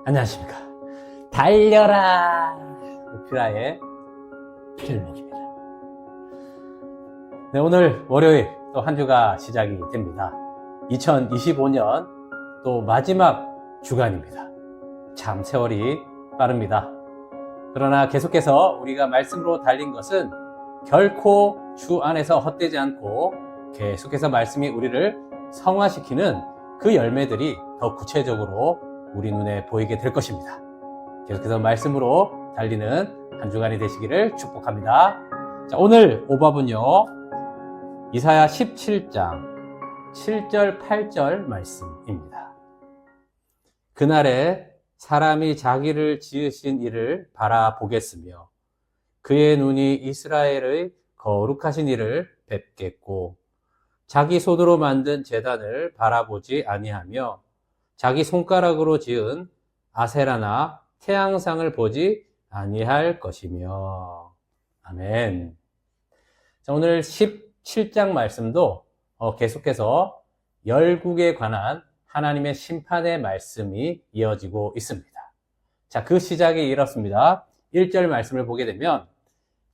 안녕하십니까. 달려라 오피라의 필목입니다. 네, 오늘 월요일 또 한 주가 시작이 됩니다. 2025년 또 마지막 주간입니다. 참 세월이 빠릅니다. 그러나 계속해서 우리가 말씀으로 달린 것은 결코 주 안에서 헛되지 않고 계속해서 말씀이 우리를 성화시키는 그 열매들이 더 구체적으로 우리 눈에 보이게 될 것입니다. 계속해서 말씀으로 달리는 한 주간이 되시기를 축복합니다. 자, 오늘 오밥은요, 이사야 17장 7절 8절 말씀입니다. 그날에 사람이 자기를 지으신 이를 바라보겠으며 그의 눈이 이스라엘의 거룩하신 이를 뵙겠고 자기 손으로 만든 제단을 바라보지 아니하며 자기 손가락으로 지은 아세라나 태양상을 보지 아니할 것이며. 아멘. 자, 오늘 17장 말씀도 계속해서 열국에 관한 하나님의 심판의 말씀이 이어지고 있습니다. 자, 그 시작이 이렇습니다. 1절 말씀을 보게 되면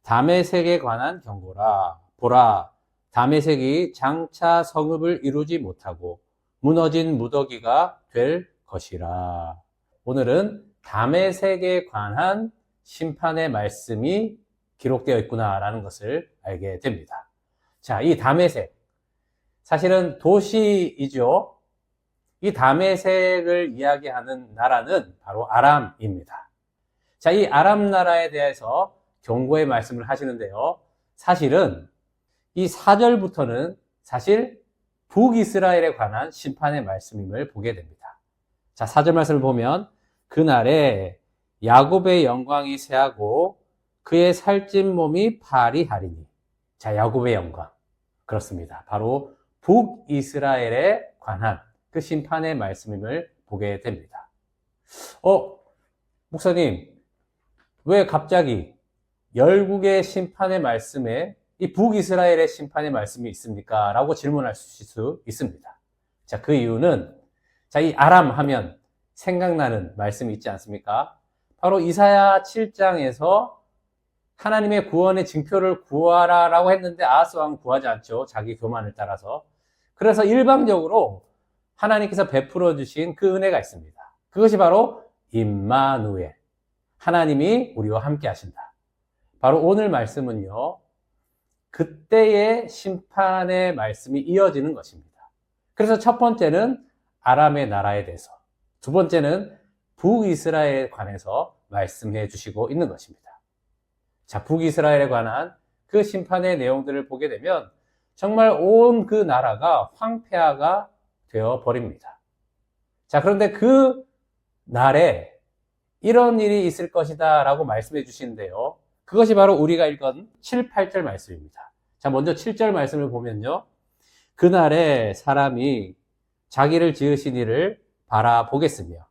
다메섹에 관한 경고라. 보라, 다메섹이 장차 성읍을 이루지 못하고 무너진 무더기가 될 것이라. 오늘은 다메섹에 관한 심판의 말씀이 기록되어 있구나라는 것을 알게 됩니다. 자, 이 다메섹, 사실은 도시이죠. 이 다메섹을 이야기하는 나라는 바로 아람입니다. 자, 이 아람 나라에 대해서 경고의 말씀을 하시는데요. 사실은 이 4절부터는 사실 북이스라엘에 관한 심판의 말씀임을 보게 됩니다. 자, 4절 말씀을 보면 그날에 야곱의 영광이 쇠하고 그의 살찐 몸이 파리하리니. 자, 야곱의 영광. 그렇습니다. 바로 북이스라엘에 관한 그 심판의 말씀임을 보게 됩니다. 목사님, 왜 갑자기 열국의 심판의 말씀에 이 북이스라엘의 심판의 말씀이 있습니까? 라고 질문하실 수 있습니다. 자, 그 이유는, 자, 이 아람 하면 생각나는 말씀이 있지 않습니까? 바로 이사야 7장에서 하나님의 구원의 징표를 구하라 라고 했는데 아하스 왕은 구하지 않죠. 자기 교만을 따라서. 그래서 일방적으로 하나님께서 베풀어 주신 그 은혜가 있습니다. 그것이 바로 임마누엘. 하나님이 우리와 함께 하신다. 바로 오늘 말씀은요, 그때의 심판의 말씀이 이어지는 것입니다. 그래서 첫 번째는 아람의 나라에 대해서, 두 번째는 북이스라엘에 관해서 말씀해 주시고 있는 것입니다. 자, 북이스라엘에 관한 그 심판의 내용들을 보게 되면 정말 온 그 나라가 황폐화가 되어 버립니다. 자, 그런데 그 날에 이런 일이 있을 것이다 라고 말씀해 주시는데요. 그것이 바로 우리가 읽은 7, 8절 말씀입니다. 자, 먼저 7절 말씀을 보면요. 그날에 사람이 자기를 지으신 이를 바라보겠으며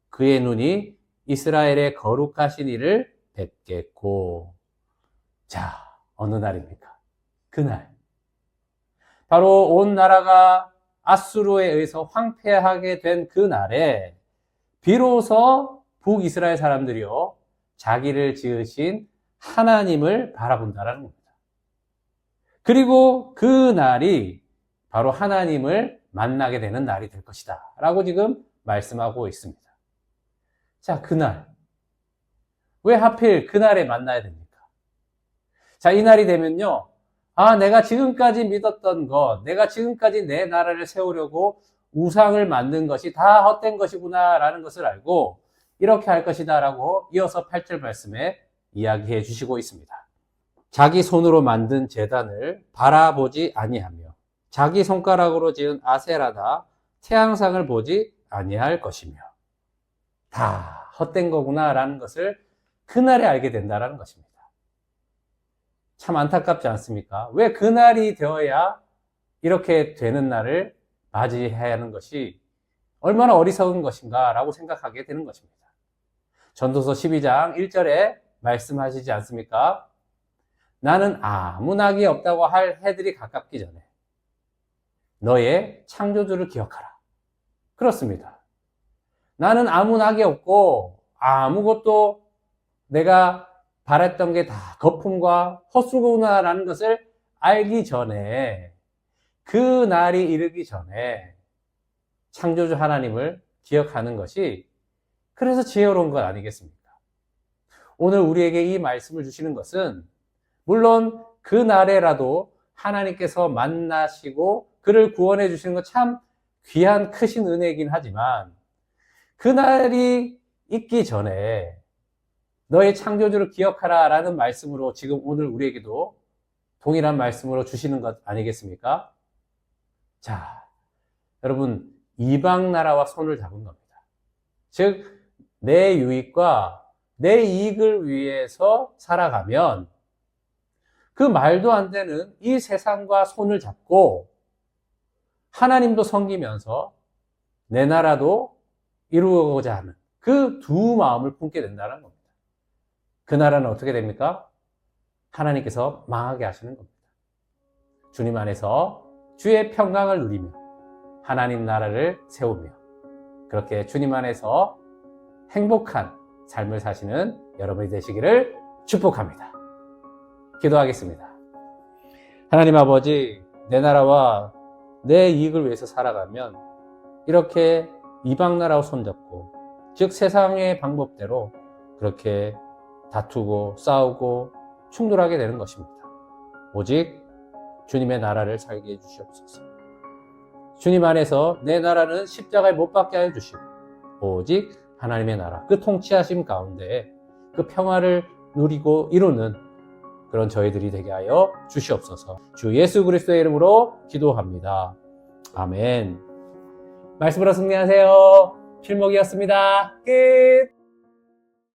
그의 눈이 이스라엘의 거룩하신 이를 뵙겠고. 자, 어느 날입니까? 그날. 바로 온 나라가 아수르에 의해서 황폐하게 된 그 날에 비로소 북이스라엘 사람들이요, 자기를 지으신 하나님을 바라본다라는 겁니다. 그리고 그 날이 바로 하나님을 만나게 되는 날이 될 것이다 라고 지금 말씀하고 있습니다. 자, 그날. 왜 하필 그날에 만나야 됩니까? 자, 이 날이 되면요, 내가 지금까지 믿었던 것, 내가 지금까지 내 나라를 세우려고 우상을 만든 것이 다 헛된 것이구나 라는 것을 알고 이렇게 할 것이다 라고 이어서 8절 말씀에 이야기해 주시고 있습니다. 자기 손으로 만든 제단을 바라보지 아니하며 자기 손가락으로 지은 아세라나 태양상을 보지 아니할 것이며. 다 헛된 거구나 라는 것을 그날에 알게 된다는 것입니다. 참 안타깝지 않습니까? 왜 그날이 되어야 이렇게 되는 날을 맞이해야 하는 것이 얼마나 어리석은 것인가 라고 생각하게 되는 것입니다. 전도서 12장 1절에 말씀하시지 않습니까? 나는 아무 낙이 없다고 할 해들이 가깝기 전에 너의 창조주를 기억하라. 그렇습니다. 나는 아무 낙이 없고 아무것도 내가 바랬던 게 다 거품과 헛수고구나라는 것을 알기 전에, 그 날이 이르기 전에 창조주 하나님을 기억하는 것이 그래서 지혜로운 것 아니겠습니까? 오늘 우리에게 이 말씀을 주시는 것은 물론 그 날에라도 하나님께서 만나시고 그를 구원해 주시는 건 참 귀한 크신 은혜이긴 하지만, 그 날이 있기 전에 너의 창조주를 기억하라 라는 말씀으로 지금 오늘 우리에게도 동일한 말씀으로 주시는 것 아니겠습니까? 자, 여러분, 이방 나라와 손을 잡은 겁니다. 즉, 내 유익과 내 이익을 위해서 살아가면 그 말도 안 되는 이 세상과 손을 잡고 하나님도 섬기면서 내 나라도 이루고자 하는 그 두 마음을 품게 된다는 겁니다. 그 나라는 어떻게 됩니까? 하나님께서 망하게 하시는 겁니다. 주님 안에서 주의 평강을 누리며 하나님 나라를 세우며 그렇게 주님 안에서 행복한 삶을 사시는 여러분이 되시기를 축복합니다. 기도하겠습니다. 하나님 아버지, 내 나라와 내 이익을 위해서 살아가면 이렇게 이방 나라와 손잡고, 즉 세상의 방법대로 그렇게 다투고 싸우고 충돌하게 되는 것입니다. 오직 주님의 나라를 살게 해주시옵소서. 주님 안에서 내 나라는 십자가에 못 박게 하여 주시고 오직 하나님의 나라, 그 통치하심 가운데 그 평화를 누리고 이루는 그런 저희들이 되게 하여 주시옵소서. 주 예수 그리스도의 이름으로 기도합니다. 아멘. 말씀으로 승리하세요. 필목이었습니다. 끝.